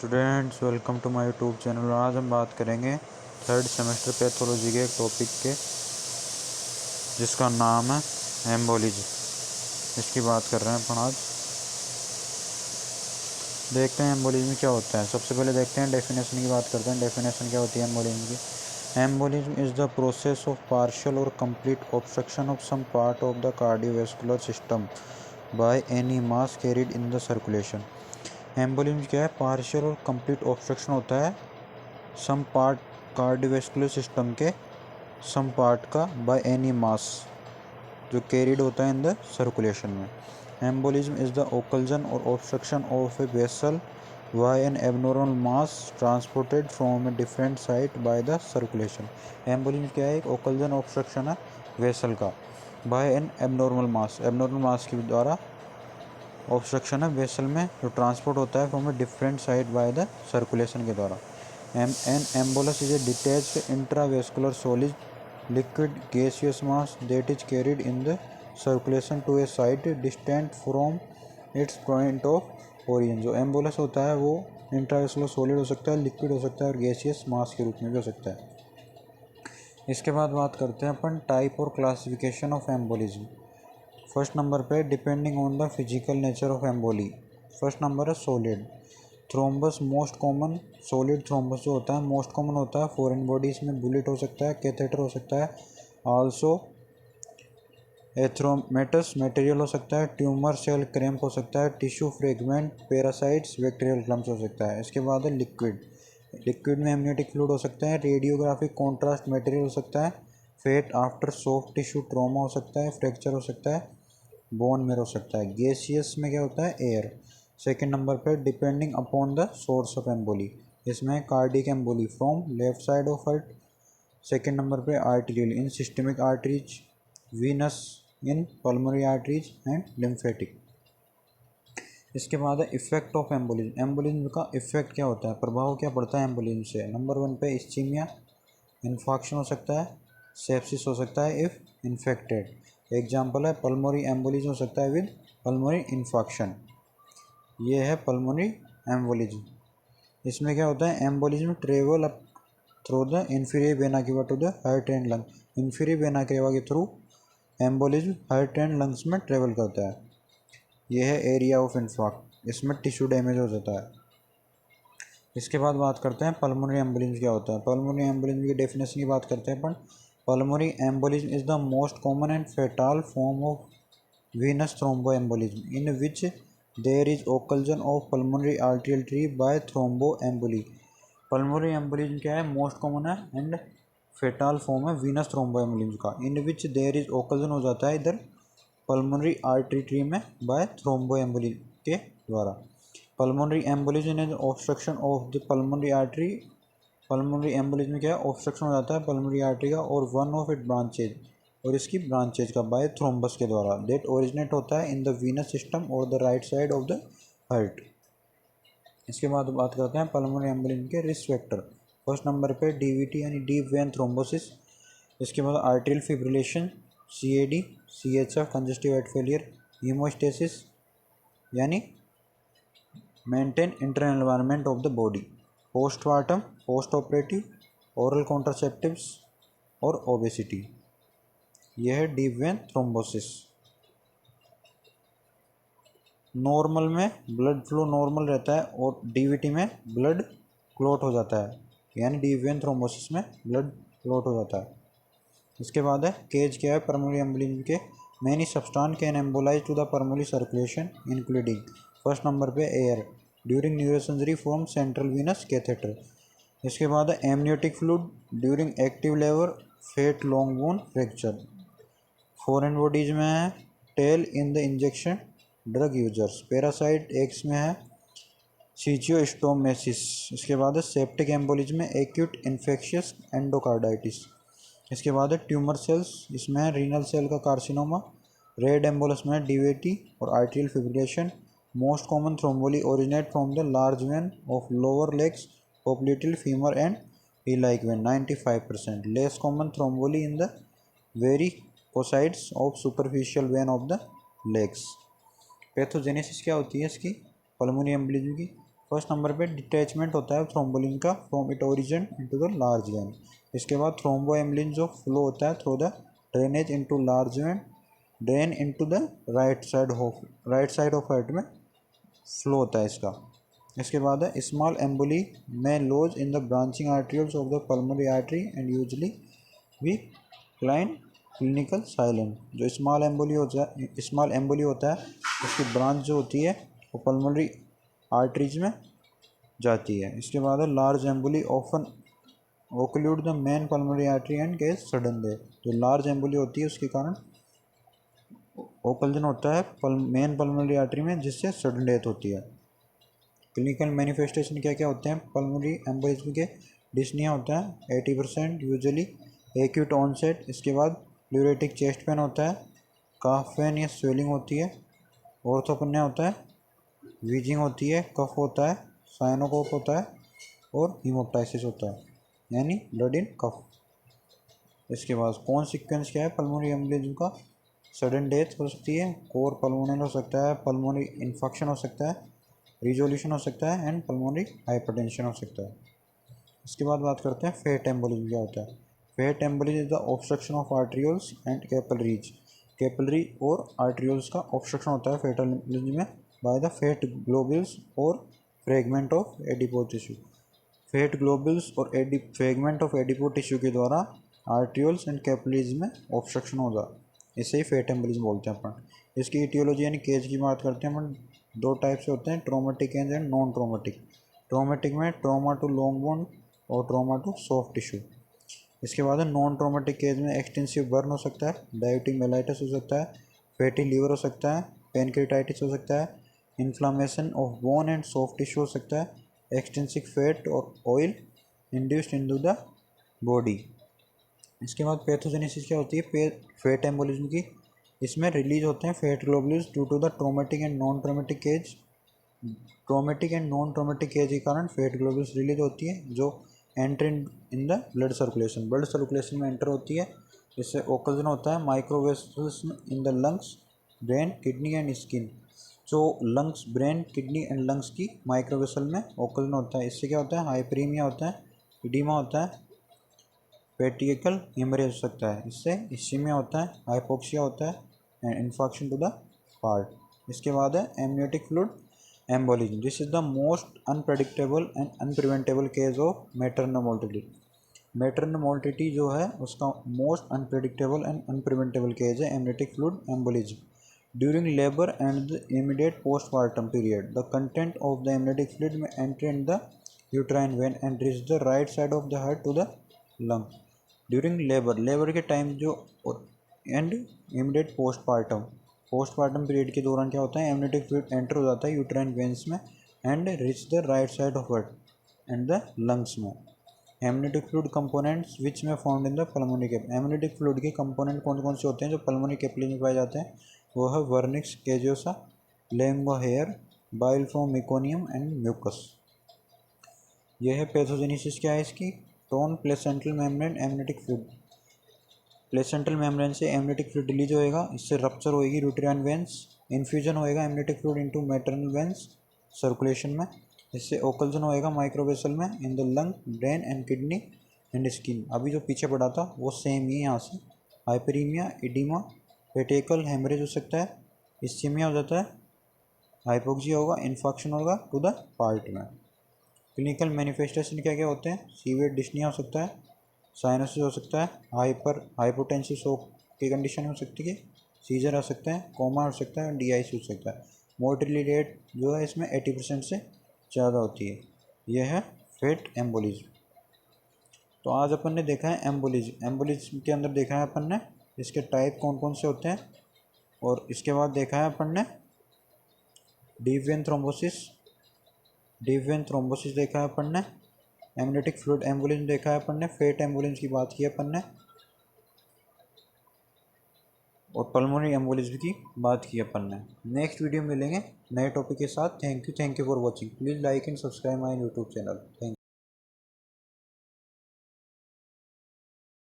Students welcome to my YouTube channel. आज हम बात करेंगे थर्ड सेमेस्टर पैथोलॉजी के एक टॉपिक के जिसका नाम है एम्बोलिज्म। इसकी बात कर रहे हैं अपन आज। देखते हैं एम्बोलिज्म क्या होता है। सबसे पहले देखते हैं डेफिनेशन की बात करते हैं। डेफिनेशन क्या होती है एम्बोलिज्म की। Embolism is the process of partial और complete obstruction of some part of the cardiovascular system by any mass carried in the circulation. Embolism क्या है? पार्शियल और कंप्लीट ऑब्स्ट्रक्शन होता है सम पार्ट कार्डियोवैस्कुलर सिस्टम के some part का by any mass जो carried होता है इन द सर्कुलेशन में। एम्बोलिज्म इज द ओकल्जन और obstruction of a vessel by an abnormal mass transported from a different site by the circulation. Embolism क्या है? एक ओकल्जन ऑब्स्ट्रक्शन है वेसल का बाय एन एबनॉर्मल मास के द्वारा obstruction है वेसल में जो ट्रांसपोर्ट होता है from a different side by the circulation के द्वारा। An embolus is a detached intravascular solid liquid gaseous mass that is carried in the circulation to a site distant from its point of origin। जो embolus होता है वो intravascular solid हो सकता है, liquid हो सकता है और गैसियस मास के रूप में भी हो सकता है। इसके बाद बात करते हैं अपन टाइप और classification of embolism. First number पे depending on the physical nature of emboli. First number है solid thrombus. Most common solid thrombus जो होता है मोस्ट कॉमन होता है फॉरेन बॉडीज में। बुलेट हो सकता है, कैथेटर हो सकता है, आल्सो एथ्रोमेटस मटेरियल हो सकता है, ट्यूमर सेल क्रैम्प हो सकता है, tissue fragment, parasites, bacterial clumps हो सकता है। इसके बाद है लिक्विड में एमनियोटिक फ्लूइड हो सकता है, रेडियोग्राफिक कॉन्ट्रास्ट मटेरियल हो सकता है, fat after soft tissue trauma हो सकता है, फ्रैक्चर हो सकता है, बोन मेर हो सकता है। गैसियस में क्या होता है? एयर। सेकेंड नंबर पर depending upon the source of emboli. इसमें cardiac emboli from left side of heart. Second number पे arterial in systemic arteries, venous in pulmonary arteries and lymphatic. इसके बाद है इफेक्ट ऑफ एम्बोलिज्म। एम्बोलिज्म का effect क्या होता है, प्रभाव क्या पड़ता है एम्बोलिज्म से। नंबर 1 पे इस्चीमिया, इन्फॉक्शन हो सकता है, सेप्सिस हो सकता है इफ इन्फेक्टेड। एग्जाम्पल है पल्मोनरी एम्बोलिज्म हो सकता है विद पल्मोनरी इन्फॉक्शन। ये है पल्मोनरी एम्बोलिज्म। इसमें क्या होता है? Embolism travel up through the inferior vena cava to the heart and lung. Inferior vena cava के through embolism heart and lungs में ट्रेवल करता है। यह है एरिया ऑफ इन्फॉक्ट। इसमें टिश्यू डैमेज हो जाता है। इसके बाद बात करते हैं पल्मोनरी एम्बोलिज्म क्या होता है। पल्मोनरी एम्बोलिज्म की डेफिनेशन की बात करते हैं अपन। Pulmonary embolism is the most common and fatal form of venous thromboembolism in which there is occlusion of pulmonary arterial tree by thromboemboli। pulmonary embolism क्या है? मोस्ट कॉमन है एंड फेटाल फॉर्म है Venus thromboembolism का। इन which there is occlusion हो जाता है इधर pulmonary artery tree में बाय थ्रोम्बोएम्बोली के द्वारा। Pulmonary embolism is obstruction of the pulmonary artery. Pulmonary embolism क्या है? ऑब्स्ट्रक्शन हो जाता है पल्मोनरी आर्टरी का और वन ऑफ इट ब्रांचेज और इसकी ब्रांचेज का बाय थ्रोम्बस के द्वारा दैट ओरिजिनेट होता है इन द वीनस सिस्टम और the right side of the heart. इसके बाद बात करते हैं पल्मोनरी एम्बोलिज्म के रिस्क फैक्टर। फर्स्ट नंबर पे डीवीटी यानी डीप वेन थ्रोम्बोसिस। इसके बाद arterial fibrillation, CAD, CHF congestive heart failure, haemostasis यानी maintain internal environment of the body, postmortem, post operative, oral contraceptives और ओबेसिटी। यह है डीप वेन थ्रोम्बोसिस। नॉर्मल में blood flow normal रहता है और डीवीटी में ब्लड क्लॉट हो जाता है, यानी डीप वेन थ्रोम्बोसिस में ब्लड क्लॉट हो जाता है। इसके बाद है केज क्या है पल्मोनरी एम्बोलिज्म के। Many substance can embolize to the pulmonary circulation including first number पे air during neurosurgery from central venous catheter. इसके बाद है amniotic fluid during active labour, fat, long bone fracture. Foreign bodies में है talc in the injection drug users. Parasite eggs में है schistosomiasis. इसके बाद है सेप्टिक एम्बोलिज्म में एक्यूट इन्फेक्शियस एंडोकार्डाइटिस। इसके बाद है ट्यूमर सेल्स, इसमें है रीनल सेल का कार्सिनोमा। रेड एम्बोलस में डीवीटी और arterial fibrillation. Most common thromboemboli originate from the large vein of lower legs, popliteal femur and iliac vein 95%। Less common thromboemboli in the varicosities of superficial vein of the legs. Pathogenesis क्या होती है इसकी pulmonary embolism की? फर्स्ट number पे detachment होता है थ्रोम्बोलिन का from it origin into the large vein. इसके बाद थ्रोम्बोएम्बलिन जो फ्लो होता है through the drainage into large vein, drain into the right side of heart में फ्लो होता है इसका। इसके बाद है स्मॉल एम्बोली में lodge in the branching arterioles of the pulmonary artery and usually we clinical silent. जो स्मॉल एम्बोली होता है उसकी ब्रांच जो होती है वो पल्मोनरी आर्टरीज में जाती है। इसके बाद है large emboli often occlude the main pulmonary artery and case sudden death. जो लार्ज एम्बोली होती है उसके कारण ओक्लूजन होता है मेन पल्मोनरी आर्टरी में, जिससे सडन डेथ होती है। क्लिनिकल मैनिफेस्टेशन क्या क्या होते हैं पल्मोनरी एम्बोलिज्म के? डिस्निया होता है 80% यूजुअली एक्यूट ऑनसेट। इसके बाद प्लूरेटिक चेस्ट पेन होता है, काफ पेन या स्वेलिंग होती है, ऑर्थोपनिया होता है, वीजिंग होती है, कफ होता है, साइनोकोप होता है और हीमोप्टाइसिस होता है यानी ब्लड इन कफ। इसके बाद कौन सीक्वेंस क्या है पल्मोनरी एम्बोलिज्म का? सडन डेथ हो सकती है, कोर पल्मोनल हो सकता है, पल्मोनरी इन्फेक्शन हो सकता है, रिजोल्यूशन हो सकता है एंड पल्मोनरी हाइपरटेंशन हो सकता है। इसके बाद बात करते हैं फेट एम्बोलिज्म क्या होता है। Fat embolism is the obstruction of arterioles and capillaries. Capillary और आर्टरियोल्स का ऑब्स्ट्रक्शन होता है फेट एम्बोलिज्म में बाय द फेट ग्लोब्यूल्स और fragment of adipose tissue. Fat globules और फ्रेगमेंट ऑफ एडिपो टिश्यू के द्वारा आर्टरियोल्स एंड कैपिलरीज में ऑब्स्ट्रक्शन होगा, इसे ही फेट एम्बोलिज्म बोलते हैं अपन। इसकी इटियोलॉजी यानी केज की बात करते हैं अपन, दो टाइप से होते हैं, traumatic and non traumatic. Traumatic में ट्रोमा टू लॉन्ग बोन और ट्रोमा टू सॉफ्ट टिश्यू। इसके बाद नॉन ट्रोमेटिक केज में एक्सटेंसिव बर्न हो सकता है, डायबिटिक मेलाइटिस हो सकता है, फैटी लीवर हो सकता है, पेनक्रेटाइटिस हो सकता है, inflammation of bone and soft tissue हो सकता है, एक्सटेंसिव फैट और oil induced into the body. इसके बाद पैथोजेनेसिस क्या होती है फेट एम्बोलिज्म की? इसमें रिलीज होते हैं fat globules due to the traumatic and non traumatic cause. Traumatic and non traumatic cause के कारण फेट ग्लोबुल्स रिलीज होती है जो enter in the blood circulation में एंटर होती है। इससे ओकल्जन होता है microvessels in the lungs, brain, kidney and skin. जो lungs, brain, kidney and lungs की माइक्रोवेसल में ओकल्जन होता है। इससे क्या होता है? हाइपरीमिया होता है, इडीमा होता है, पेटिकल हेमरेज हो सकता है, इससे इस्कीमिया होता है, हाइपोक्सिया होता है and infection to the heart. इसके बाद है amniotic fluid embolism. This is the most unpredictable and unpreventable case of maternal mortality. Maternal mortality जो है उसका most unpredictable and unpreventable case है amniotic fluid embolism. During labour and the immediate postmortem period the content of the amniotic fluid में enter in the uterine vein and reach the right side of the heart to the lung. During labour के time जो and immediate postmortem period के दौरान क्या होता है? Amniotic fluid enter हो जाता है यूट्राइन वेन्स में and reach the right side of heart and the lungs में। एमनियोटिक फ्लूइड कंपोनेंट्स विच में found in the pulmonary cap. Amniotic fluid के कंपोनेंट कौन कौन से होते हैं जो पल्मोनरी कैपिलरी में पाए जाते हैं? वो है vernix caseosa, lanugo hair, bile from meconium and mucus. यह है पैथोजेनेसिस क्या है इसकी? Torn placental membrane amniotic fluid. Placental membrane से एमनियोटिक फ्लूइड रिलीज होएगा, इससे रप्चर होएगी यूट्राइन वेंस, इन्फ्यूजन होएगा amniotic fluid into maternal veins circulation में, इससे ओकल्जन होएगा माइक्रोवेसल में in the lung, brain and kidney and skin. अभी जो पीछे पड़ा था वो सेम ही यहाँ से। हाइपरीमिया, इडीमा, पेटेकल हेमरेज हो सकता है, इस्कीमिया हो जाता है, हाइपोक्सिया होगा, इन्फेक्शन होगा टू द पार्ट में। क्लिनिकल मैनिफेस्टेशन क्या क्या होते हैं? सीवियर डिस्निया हो सकता है, साइनोसिस हो सकता है, हाइपोटेंसिव शॉक की कंडीशन हो सकती है, सीजर आ सकता है, कोमा हो सकता है, डीआईसी हो सकता है। मोर्टिलिटी रेट जो है इसमें 80% से ज़्यादा होती है। यह है फेट एम्बोलिज्म। तो आज अपन ने देखा है एम्बोलिज्म के अंदर देखा है अपन ने इसके टाइप कौन कौन से होते हैं, और इसके बाद देखा है अपन ने डीप वेन थ्रोम्बोसिस देखा है अपन ने, एमनियोटिक फ्लूइड एम्बोलिज्म देखा है अपन ने, फेट एम्बोलिज्म की बात की अपन ने, और पल्मोनरी एम्बोलिज्म की बात की अपन ने। नेक्स्ट वीडियो मिलेंगे नए टॉपिक के साथ। Thank you for watching. Please like and subscribe my YouTube channel. Thank you.